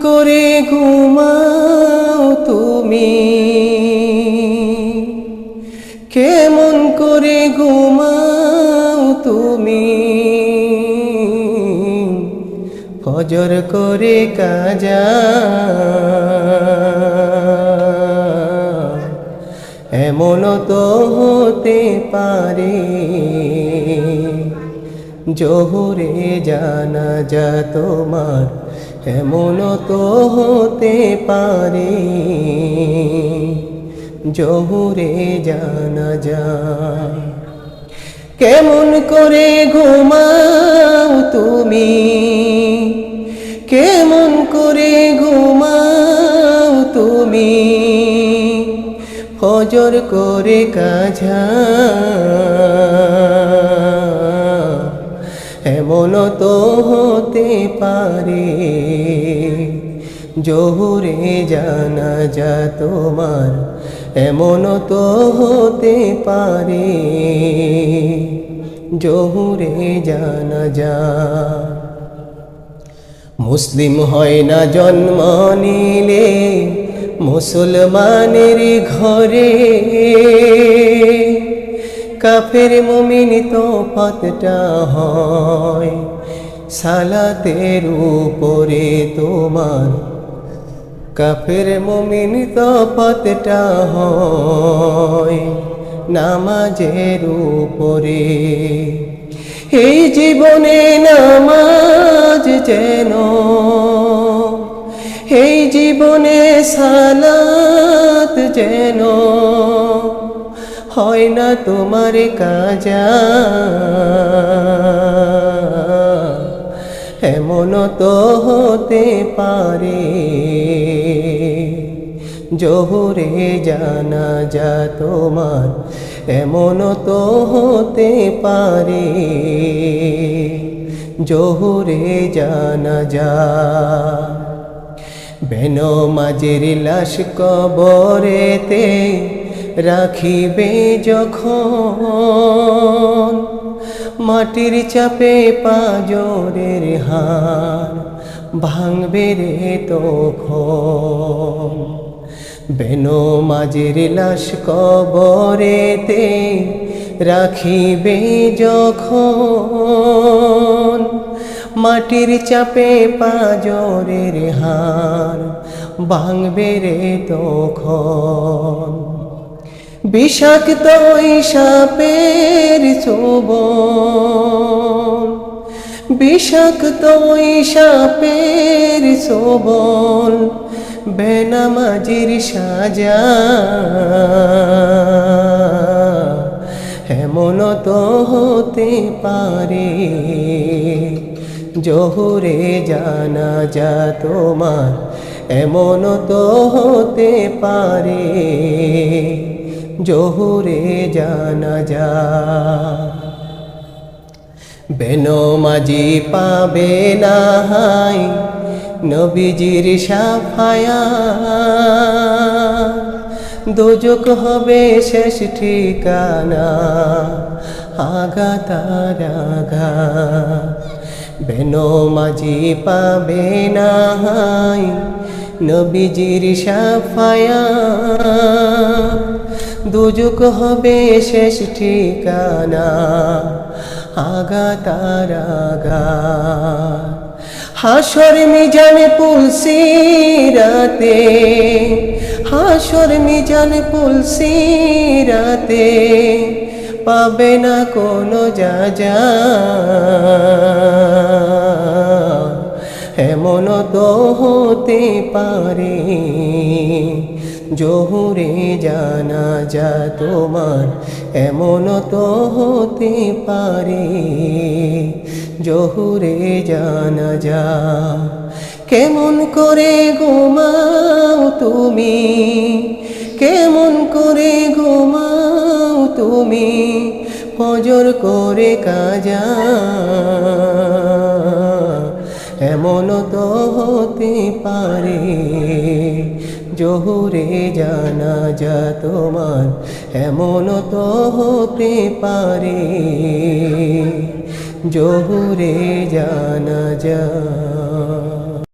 করে ঘুমাও তুমি, কেমন করে ঘুমাও তুমি, ফজর করে কাজা এমন তো হতে পারে, জোহরে জানাজা তোমার এমন তো হতে পারে, জোহরে জানাজা। কেমন করে ঘুমাও তুমি, কেমন করে ঘুমাও তুমি, ফজর করে কাজা এমন তো হতে পারে, জোহরে জানাজা তোমার এমন তো হতে পারে, জোহরে জানাজা। মুসলিম হয় না জন্ম নিলে মুসলমানের ঘরে, কাফের মুমিন তফাতটা হয় সালাতের উপরে তোমার, কাফের মুমিন তফাতটা হয় নামাজের উপরে। এই জীবনে নামাজ যেন, এই জীবনে সালাত যেন হয় না তোমার কাজা, এমন তো হতে পারে, জোহরে জানাজা তোমার এমন তো হতে পারে, জোহরে জানাজা। বেনমাজের লাশ কবরেতে রাখিবে যখন, মাটির চাপে পাঁজরের হাড় ভাঙবে রে তখন। বেনমাজের লাশ কবরেতে রাখিবে যখন, মাটির চাপে পাঁজরের হাড় ভাঙবে রে তখন। বিষাক্ত সাপের ছোবল, বিষাক্ত সাপের ছোবল বেনামাজির সাজা এমন তো হতে পারে, জোহরে জানাজা তোমার এমন তো হতে পারে, জোহরে জানাজা। বেনমাজি পাবে না হাই নবীজির শাফায়াত, দোজখ হবে শেষ ঠিকানা আঘাতার আঘাত। বেনমাজি পাবে না হাই নবীজির শাফায়াত, দোজখ হবে শেষ ঠিকানা আঘাতার আঘাত। হাসর মিজান পুলসিরাতে, হাসর মিজান পুলসিরাতে পাবে না কোনো যাজা, এমন তো হতে পারে, জোহরে জানাজা তোমার এমন তো হতে পারে, জোহরে জানাজা। কেমন করে ঘুমাও তুমি, কেমন করে ঘুমাও তুমি, ফজর করে কাজা এমন তো হতে পারে, জোহরে জানাজা তোমার এমন তো হতে পারে, জোহরে জানাজা।